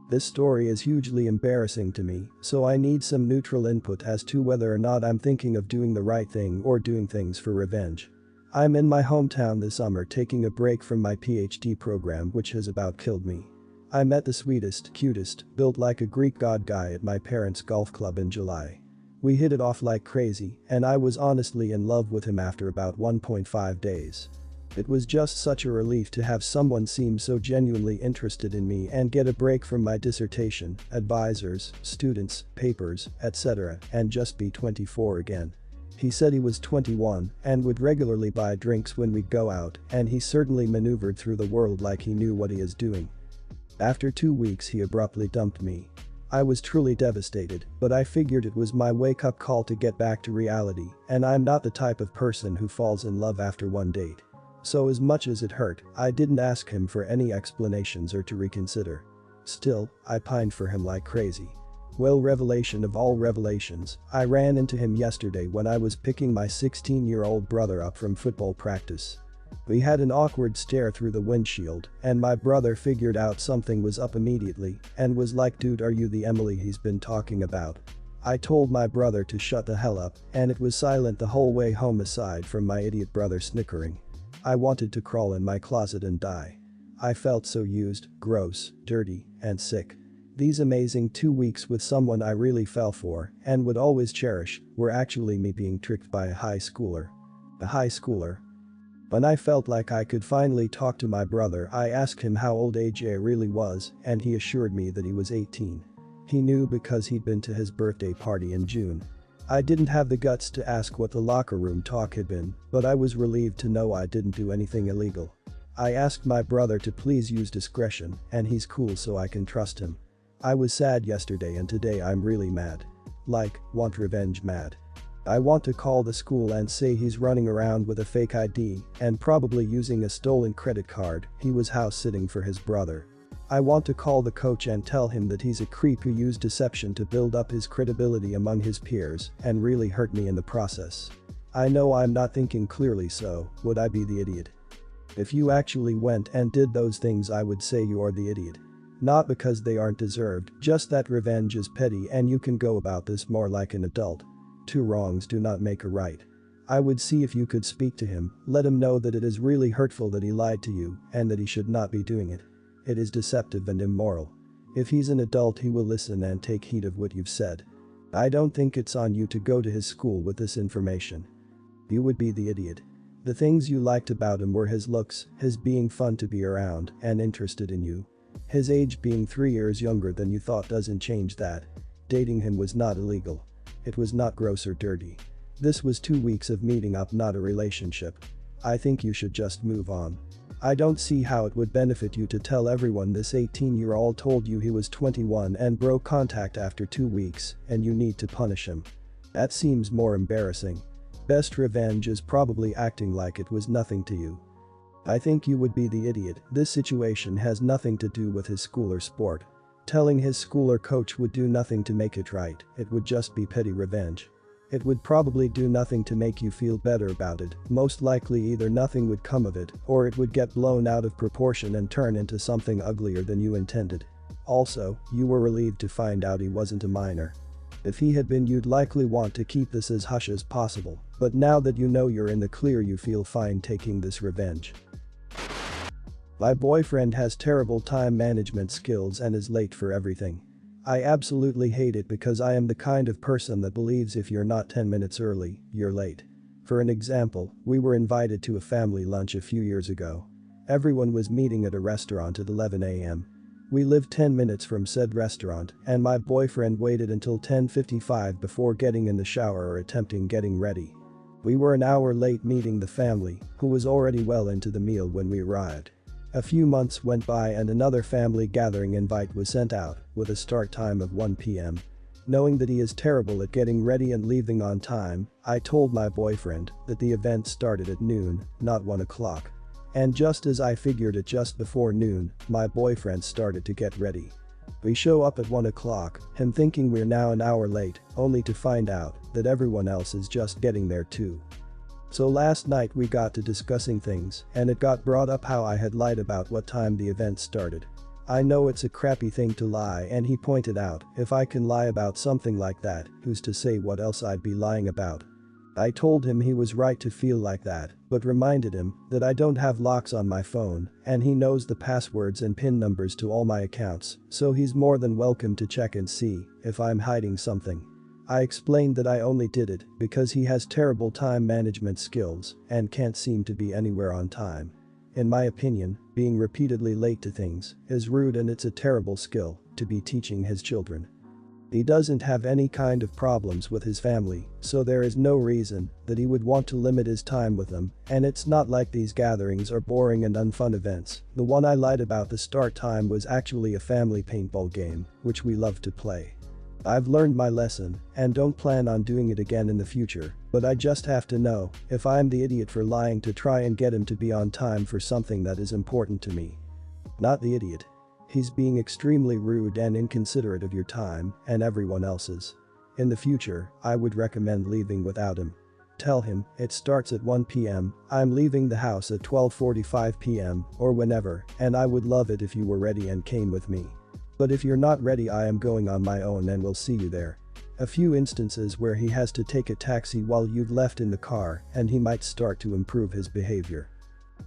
This story is hugely embarrassing to me, so I need some neutral input as to whether or not I'm thinking of doing the right thing or doing things for revenge. I'm in my hometown this summer taking a break from my Ph.D. program, which has about killed me. I met the sweetest, cutest, built like a Greek god guy at my parents' golf club in July. We hit it off like crazy, and I was honestly in love with him after about 1.5 days. It was just such a relief to have someone seem so genuinely interested in me and get a break from my dissertation, advisors, students, papers, etc., and just be 24 again. He said he was 21 and would regularly buy drinks when we'd go out, and he certainly maneuvered through the world like he knew what he is doing. After 2 weeks he abruptly dumped me. I was truly devastated, but I figured it was my wake-up call to get back to reality, and I'm not the type of person who falls in love after one date. So as much as it hurt, I didn't ask him for any explanations or to reconsider. Still, I pined for him like crazy. Well, revelation of all revelations, I ran into him yesterday when I was picking my 16-year-old brother up from football practice. We had an awkward stare through the windshield, and my brother figured out something was up immediately and was like, "Dude, are you the Emily he's been talking about?" I told my brother to shut the hell up, and it was silent the whole way home aside from my idiot brother snickering. I wanted to crawl in my closet and die. I felt so used, gross, dirty, and sick. These amazing 2 weeks with someone I really fell for and would always cherish were actually me being tricked by a high schooler. A high schooler. When I felt like I could finally talk to my brother, I asked him how old AJ really was, and he assured me that he was 18. He knew because he'd been to his birthday party in June. I didn't have the guts to ask what the locker room talk had been, but I was relieved to know I didn't do anything illegal. I asked my brother to please use discretion, and he's cool so I can trust him. I was sad yesterday and today I'm really mad. Like, want revenge mad. I want to call the school and say he's running around with a fake ID and probably using a stolen credit card. He was house sitting for his brother. I want to call the coach and tell him that he's a creep who used deception to build up his credibility among his peers and really hurt me in the process. I know I'm not thinking clearly, so would I be the idiot? If you actually went and did those things, I would say you are the idiot. Not because they aren't deserved, just that revenge is petty and you can go about this more like an adult. 2 wrongs do not make a right. I would see if you could speak to him, let him know that it is really hurtful that he lied to you and that he should not be doing it. It is deceptive and immoral. If he's an adult, he will listen and take heed of what you've said. I don't think it's on you to go to his school with this information. You would be the idiot. The things you liked about him were his looks, his being fun to be around and interested in you. His age being 3 years younger than you thought doesn't change that. Dating him was not illegal. It was not gross or dirty. This was 2 weeks of meeting up, not a relationship. I think you should just move on. I don't see how it would benefit you to tell everyone this 18-year-old told you he was 21 and broke contact after 2 weeks and you need to punish him. That seems more embarrassing. Best revenge is probably acting like it was nothing to you. I think you would be the idiot. This situation has nothing to do with his school or sport. Telling his school or coach would do nothing to make it right, it would just be petty revenge. It would probably do nothing to make you feel better about it. Most likely either nothing would come of it or it would get blown out of proportion and turn into something uglier than you intended. Also, you were relieved to find out he wasn't a minor. If he had been, you'd likely want to keep this as hush as possible, but now that you know you're in the clear, you feel fine taking this revenge. My boyfriend has terrible time management skills and is late for everything. I absolutely hate it because I am the kind of person that believes if you're not 10 minutes early, you're late. For an example, we were invited to a family lunch a few years ago. Everyone was meeting at a restaurant at 11 a.m. We lived 10 minutes from said restaurant and my boyfriend waited until 10:55 before getting in the shower or attempting getting ready. We were an hour late meeting the family, who was already well into the meal when we arrived. A few months went by and another family gathering invite was sent out with a start time of 1 p.m. Knowing that he is terrible at getting ready and leaving on time, I told my boyfriend that the event started at noon, not 1 o'clock. And just as I figured it just before noon, my boyfriend started to get ready. We show up at 1 o'clock, him thinking we're now an hour late, only to find out that everyone else is just getting there too. So last night we got to discussing things and it got brought up how I had lied about what time the event started. I know it's a crappy thing to lie, and he pointed out, if I can lie about something like that, who's to say what else I'd be lying about? I told him he was right to feel like that, but reminded him that I don't have locks on my phone, and he knows the passwords and PIN numbers to all my accounts, so he's more than welcome to check and see if I'm hiding something. I explained that I only did it because he has terrible time management skills and can't seem to be anywhere on time. In my opinion, being repeatedly late to things is rude, and it's a terrible skill to be teaching his children. He doesn't have any kind of problems with his family, so there is no reason that he would want to limit his time with them, and it's not like these gatherings are boring and unfun events. The one I lied about the start time was actually a family paintball game, which we love to play. I've learned my lesson and don't plan on doing it again in the future, but I just have to know if I'm the idiot for lying to try and get him to be on time for something that is important to me. Not the idiot. He's being extremely rude and inconsiderate of your time and everyone else's. In the future, I would recommend leaving without him. Tell him it starts at 1 p.m, I'm leaving the house at 12:45 p.m. or whenever, and I would love it if you were ready and came with me. But if you're not ready, I am going on my own and will see you there. A few instances where he has to take a taxi while you've left in the car, and he might start to improve his behavior.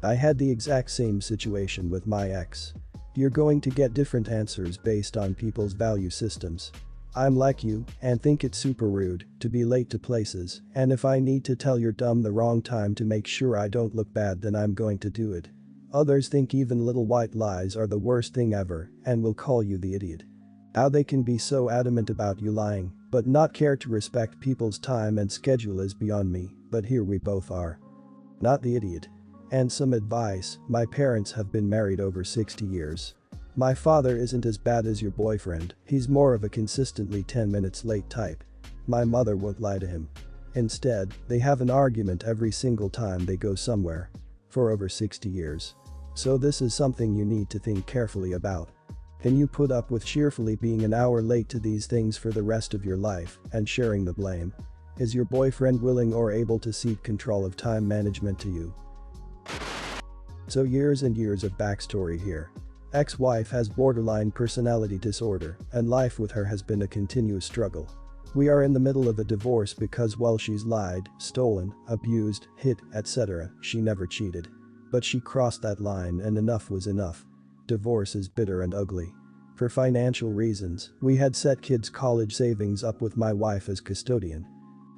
I had the exact same situation with my ex. You're going to get different answers based on people's value systems. I'm like you and think it's super rude to be late to places, and if I need to tell your dumb the wrong time to make sure I don't look bad, then I'm going to do it. Others think even little white lies are the worst thing ever and will call you the idiot. How they can be so adamant about you lying but not care to respect people's time and schedule is beyond me, but here we both are. Not the idiot. And some advice: my parents have been married over 60 years. My father isn't as bad as your boyfriend, he's more of a consistently 10 minutes late type. My mother won't lie to him. Instead, they have an argument every single time they go somewhere. For over 60 years. So this is something you need to think carefully about. Can you put up with cheerfully being an hour late to these things for the rest of your life and sharing the blame? Is your boyfriend willing or able to cede control of time management to you? So years and years of backstory here. Ex-wife has borderline personality disorder, and life with her has been a continuous struggle. We are in the middle of a divorce because while she's lied, stolen, abused, hit, etc., she never cheated. But she crossed that line and enough was enough. Divorce is bitter and ugly. For financial reasons, we had set kids' college savings up with my wife as custodian.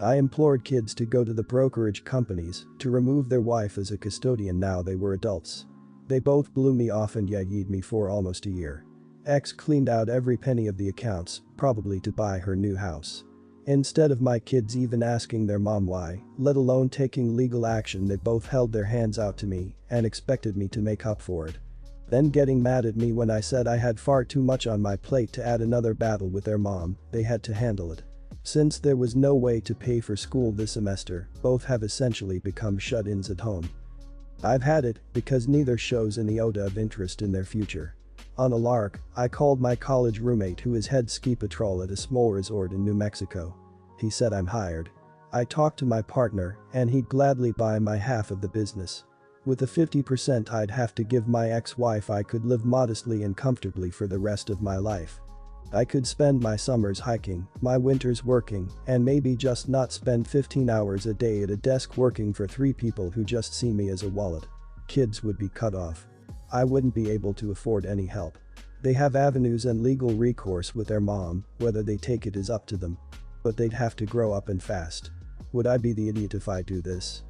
I implored kids to go to the brokerage companies to remove their wife as a custodian now they were adults. They both blew me off and yayed me for almost a year. Ex cleaned out every penny of the accounts, probably to buy her new house. Instead of my kids even asking their mom why, let alone taking legal action, they both held their hands out to me and expected me to make up for it. Then getting mad at me when I said I had far too much on my plate to add another battle with their mom, they had to handle it. Since there was no way to pay for school this semester, both have essentially become shut-ins at home. I've had it because neither shows an iota of interest in their future. On a lark, I called my college roommate who is head ski patrol at a small resort in New Mexico. He said I'm hired. I talked to my partner and he'd gladly buy my half of the business. With the 50% I'd have to give my ex-wife, I could live modestly and comfortably for the rest of my life. I could spend my summers hiking, my winters working, and maybe just not spend 15 hours a day at a desk working for 3 people who just see me as a wallet. Kids would be cut off. I wouldn't be able to afford any help. They have avenues and legal recourse with their mom, whether they take it is up to them. But they'd have to grow up and fast. Would I be the idiot if I do this?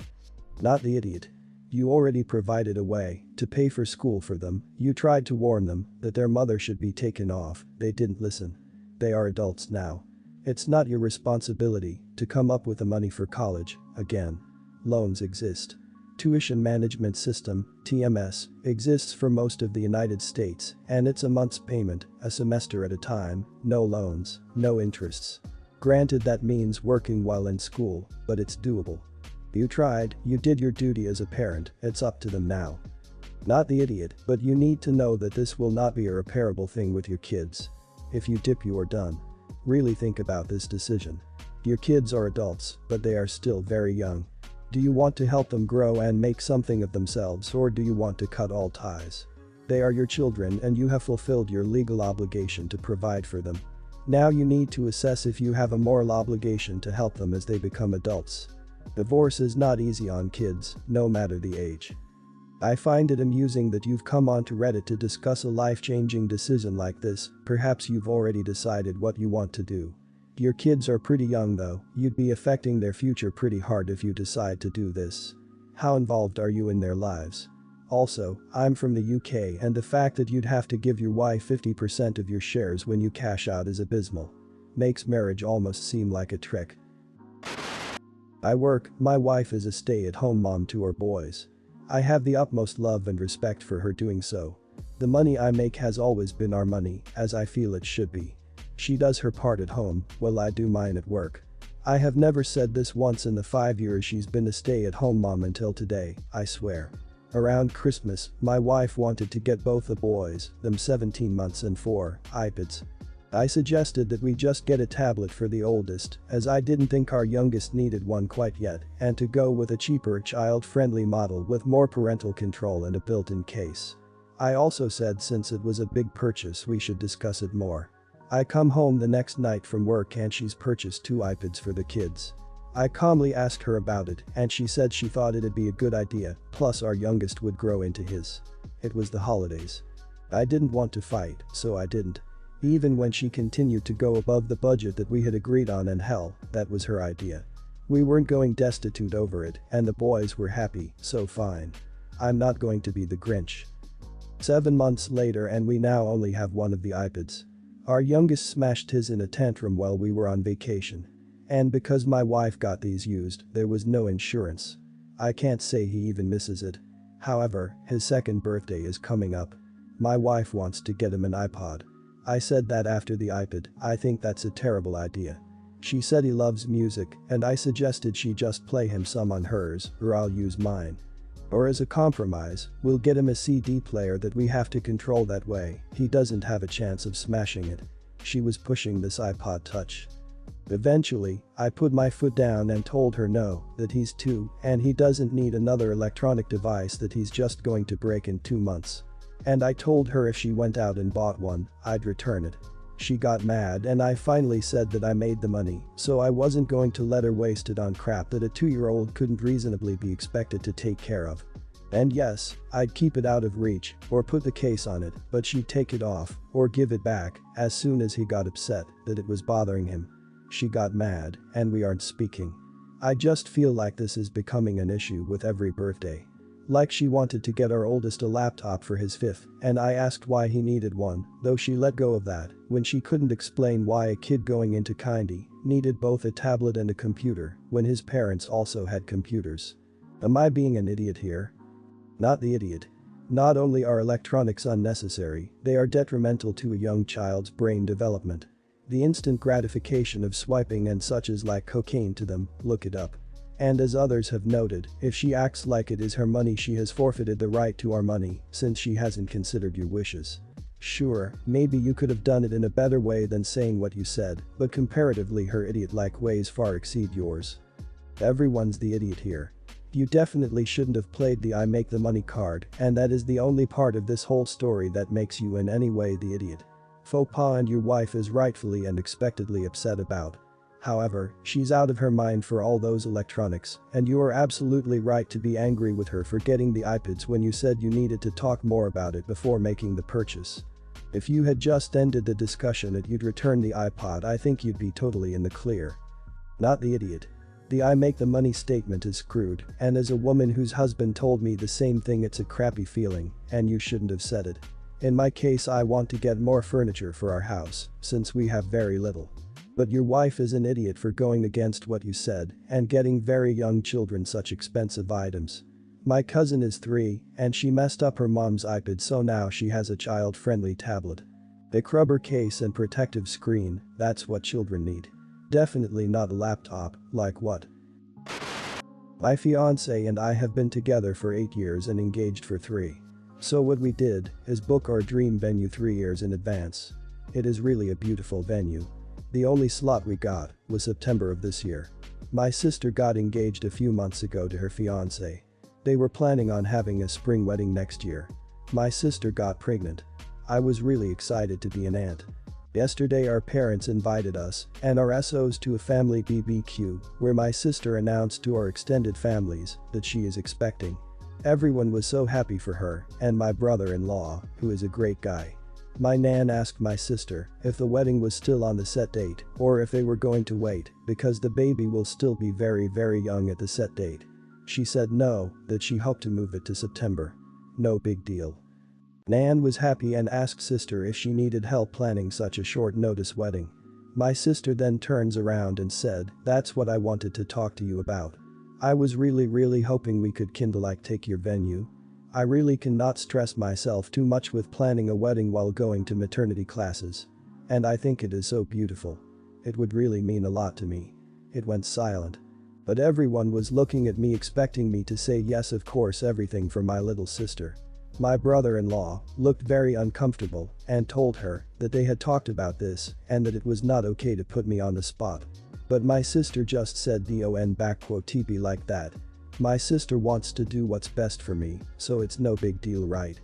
Not the idiot. You already provided a way to pay for school for them, you tried to warn them that their mother should be taken off, they didn't listen. They are adults now. It's not your responsibility to come up with the money for college, again. Loans exist. Tuition Management System, TMS, exists for most of the United States, and it's a month's payment, a semester at a time, no loans, no interests. Granted, that means working while in school, but it's doable. You tried, you did your duty as a parent, it's up to them now. Not the idiot, but you need to know that this will not be a repairable thing with your kids. If you dip, you are done. Really think about this decision. Your kids are adults, but they are still very young. Do you want to help them grow and make something of themselves, or do you want to cut all ties? They are your children and you have fulfilled your legal obligation to provide for them. Now you need to assess if you have a moral obligation to help them as they become adults. Divorce is not easy on kids, no matter the age. I find it amusing that you've come onto Reddit to discuss a life-changing decision like this. Perhaps you've already decided what you want to do. Your kids are pretty young though, you'd be affecting their future pretty hard if you decide to do this. How involved are you in their lives? Also, I'm from the UK and the fact that you'd have to give your wife 50% of your shares when you cash out is abysmal. Makes marriage almost seem like a trick. I work, my wife is a stay-at-home mom to our boys. I have the utmost love and respect for her doing so. The money I make has always been our money, as I feel it should be. She does her part at home, while I do mine at work. I have never said this once in the 5 years she's been a stay-at-home mom until today, I swear. Around Christmas, my wife wanted to get both the boys, them 17 months and 4, iPads. I suggested that we just get a tablet for the oldest, as I didn't think our youngest needed one quite yet, and to go with a cheaper child-friendly model with more parental control and a built-in case. I also said since it was a big purchase we should discuss it more. I come home the next night from work and she's purchased 2 iPads for the kids. I calmly asked her about it and she said she thought it'd be a good idea, plus our youngest would grow into his. It was the holidays. I didn't want to fight, so I didn't. Even when she continued to go above the budget that we had agreed on, and hell, that was her idea. We weren't going destitute over it and the boys were happy, so fine. I'm not going to be the Grinch. 7 months later and we now only have one of the iPads. Our youngest smashed his in a tantrum while we were on vacation. And because my wife got these used, there was no insurance. I can't say he even misses it. However, his 2nd birthday is coming up. My wife wants to get him an iPod. I said that after the iPad, I think that's a terrible idea. She said he loves music and I suggested she just play him some on hers or I'll use mine. Or as a compromise, we'll get him a CD player that we have to control, that way he doesn't have a chance of smashing it. She was pushing this iPod Touch. Eventually, I put my foot down and told her no, that he's 2 and he doesn't need another electronic device that he's just going to break in 2 months. And I told her if she went out and bought one, I'd return it. She got mad and I finally said that I made the money, so I wasn't going to let her waste it on crap that a 2-year-old couldn't reasonably be expected to take care of. And yes, I'd keep it out of reach, or put the case on it, but she'd take it off, or give it back, as soon as he got upset that it was bothering him. She got mad, and we aren't speaking. I just feel like this is becoming an issue with every birthday. Like she wanted to get our oldest a laptop for his 5th, and I asked why he needed one, though she let go of that when she couldn't explain why a kid going into kindy needed both a tablet and a computer when his parents also had computers. Am I being an idiot here? Not the idiot. Not only are electronics unnecessary, they are detrimental to a young child's brain development. The instant gratification of swiping and such is like cocaine to them, look it up. And as others have noted, if she acts like it is her money, she has forfeited the right to our money since she hasn't considered your wishes. Sure, maybe you could have done it in a better way than saying what you said, but comparatively her idiot-like ways far exceed yours. Everyone's the idiot here. You definitely shouldn't have played the I make the money card, and that is the only part of this whole story that makes you in any way the idiot. Faux pas and your wife is rightfully and expectedly upset about. However, she's out of her mind for all those electronics, and you are absolutely right to be angry with her for getting the iPads when you said you needed to talk more about it before making the purchase. If you had just ended the discussion and you'd return the iPod, I think you'd be totally in the clear. Not the idiot. The I make the money statement is crude, and as a woman whose husband told me the same thing, it's a crappy feeling, and you shouldn't have said it. In my case, I want to get more furniture for our house, since we have very little. But your wife is an idiot for going against what you said and getting very young children such expensive items. My cousin is 3 and she messed up her mom's iPad, so now she has a child-friendly tablet. A rubber case and protective screen, that's what children need. Definitely not a laptop, like what? My fiance and I have been together for 8 years and engaged for 3. So what we did is book our dream venue 3 years in advance. It is really a beautiful venue. The only slot we got was September of this year. My sister got engaged a few months ago to her fiance. They were planning on having a spring wedding next year. My sister got pregnant. I was really excited to be an aunt. Yesterday our parents invited us and our SOs to a family BBQ where my sister announced to our extended families that she is expecting. Everyone was so happy for her and my brother-in-law, who is a great guy. My nan asked my sister if the wedding was still on the set date or if they were going to wait because the baby will still be very young at the set date. She said no, that she hoped to move it to September. No big deal. Nan was happy and asked sister if she needed help planning such a short notice wedding. My sister then turns around and said, "That's what I wanted to talk to you about. I was really hoping we could take your venue. I really cannot stress myself too much with planning a wedding while going to maternity classes. And I think it is so beautiful. It would really mean a lot to me." It went silent. But everyone was looking at me expecting me to say yes, of course, everything for my little sister. My brother-in-law looked very uncomfortable and told her that they had talked about this and that it was not okay to put me on the spot. But my sister just said TB like that. My sister wants to do what's best for me, so it's no big deal, right?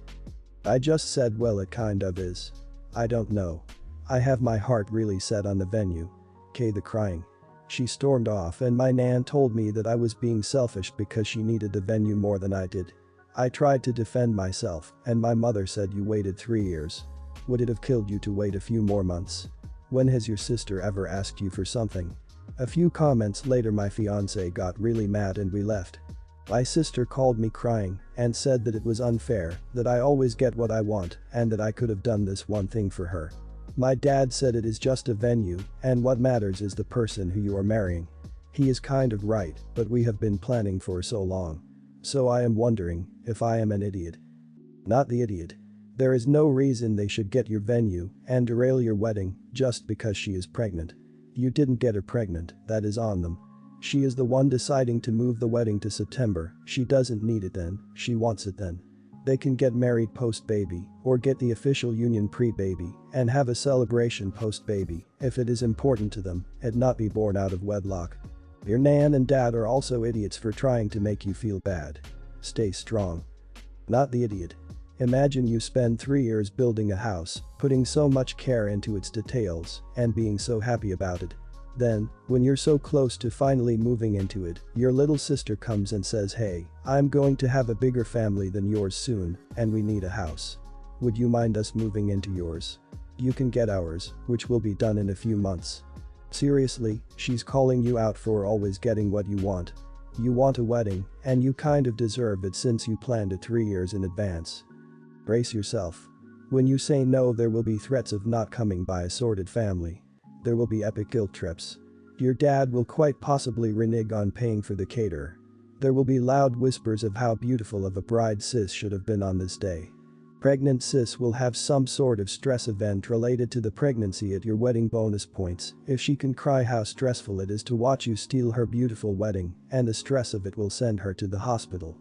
I just said, well, it kind of is. I don't know. I have my heart really set on the venue. The crying. She stormed off and my nan told me that I was being selfish because she needed the venue more than I did. I tried to defend myself and my mother said, you waited 3 years. Would it have killed you to wait a few more months? When has your sister ever asked you for something? A few comments later my fiance got really mad and we left. My sister called me crying and said that it was unfair, that I always get what I want and that I could have done this one thing for her. My dad said it is just a venue and what matters is the person who you are marrying. He is kind of right, but we have been planning for so long. So I am wondering if I am an idiot. Not the idiot. There is no reason they should get your venue and derail your wedding just because she is pregnant. You didn't get her pregnant, that is on them. She is the one deciding to move the wedding to September. She doesn't need it then, she wants it then. They can get married post-baby or get the official union pre-baby and have a celebration post-baby if it is important to them and not be born out of wedlock. Your nan and dad are also idiots for trying to make you feel bad. Stay strong. Not the idiot. Imagine you spend 3 years building a house, putting so much care into its details, and being so happy about it. Then, when you're so close to finally moving into it, your little sister comes and says, hey, I'm going to have a bigger family than yours soon, and we need a house. Would you mind us moving into yours? You can get ours, which will be done in a few months. Seriously, she's calling you out for always getting what you want. You want a wedding, and you kind of deserve it since you planned it 3 years in advance. Brace yourself. When you say no, there will be threats of not coming by assorted family. There will be epic guilt trips. Your dad will quite possibly renege on paying for the caterer. There will be loud whispers of how beautiful of a bride sis should have been on this day. Pregnant sis will have some sort of stress event related to the pregnancy at your wedding. Bonus points if she can cry how stressful it is to watch you steal her beautiful wedding, and the stress of it will send her to the hospital.